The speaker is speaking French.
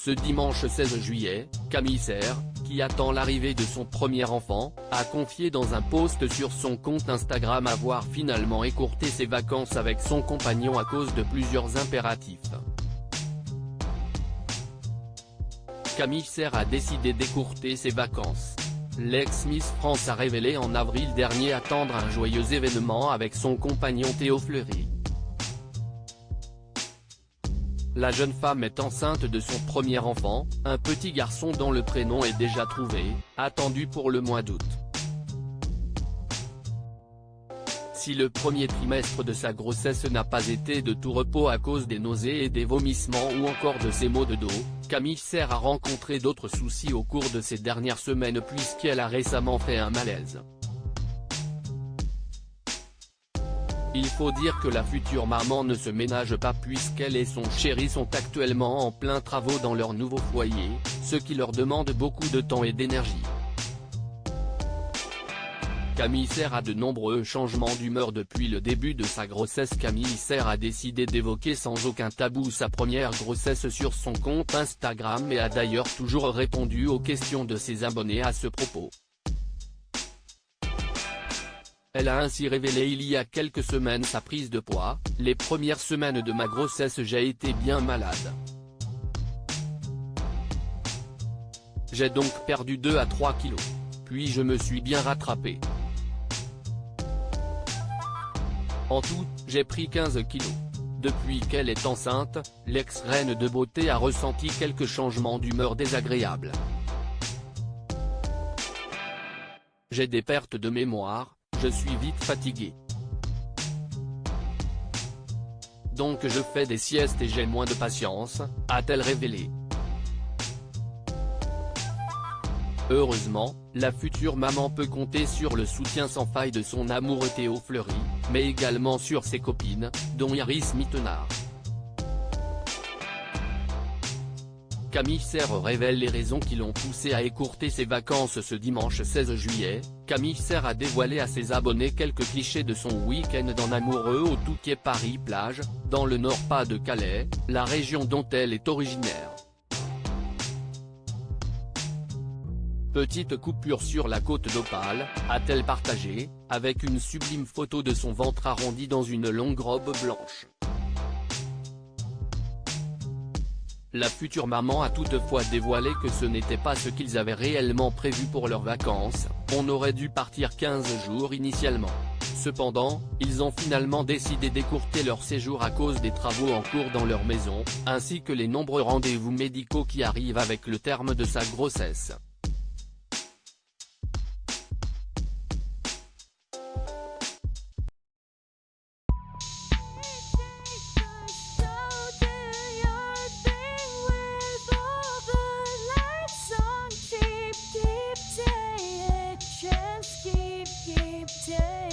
Ce dimanche 16 juillet, Camille Serre, qui attend l'arrivée de son premier enfant, a confié dans un post sur son compte Instagram avoir finalement écourté ses vacances avec son compagnon à cause de plusieurs impératifs. Camille Serre a décidé d'écourter ses vacances. L'ex-Miss France a révélé en avril dernier attendre un joyeux événement avec son compagnon Théo Fleury. La jeune femme est enceinte de son premier enfant, un petit garçon dont le prénom est déjà trouvé, attendu pour le mois d'août. Si le premier trimestre de sa grossesse n'a pas été de tout repos à cause des nausées et des vomissements ou encore de ses maux de dos, Camille Serre a rencontré d'autres soucis au cours de ces dernières semaines puisqu'elle a récemment fait un malaise. Il faut dire que la future maman ne se ménage pas puisqu'elle et son chéri sont actuellement en plein travaux dans leur nouveau foyer, ce qui leur demande beaucoup de temps et d'énergie. Camille Serre a de nombreux changements d'humeur depuis le début de sa grossesse. Camille Serre a décidé d'évoquer sans aucun tabou sa première grossesse sur son compte Instagram et a d'ailleurs toujours répondu aux questions de ses abonnés à ce propos. Elle a ainsi révélé il y a quelques semaines sa prise de poids. « Les premières semaines de ma grossesse j'ai été bien malade. J'ai donc perdu 2 à 3 kilos. Puis je me suis bien rattrapé. En tout, j'ai pris 15 kilos. » Depuis qu'elle est enceinte, l'ex-reine de beauté a ressenti quelques changements d'humeur désagréables. « J'ai des pertes de mémoire. Je suis vite fatiguée. Donc je fais des siestes et j'ai moins de patience, a-t-elle révélé. Heureusement, la future maman peut compter sur le soutien sans faille de son amoureux Théo Fleury, mais également sur ses copines, dont Iris Mittenard. Camille Serre révèle les raisons qui l'ont poussé à écourter ses vacances ce dimanche 16 juillet. Camille Serre a dévoilé à ses abonnés quelques clichés de son week-end en amoureux au Touquet Paris-Plage, dans le Nord-Pas-de-Calais, la région dont elle est originaire. Petite coupure sur la côte d'Opale, a-t-elle partagé, avec une sublime photo de son ventre arrondi dans une longue robe blanche. La future maman a toutefois dévoilé que ce n'était pas ce qu'ils avaient réellement prévu pour leurs vacances. On aurait dû partir 15 jours initialement. Cependant, ils ont finalement décidé d'écourter leur séjour à cause des travaux en cours dans leur maison, ainsi que les nombreux rendez-vous médicaux qui arrivent avec le terme de sa grossesse. Keep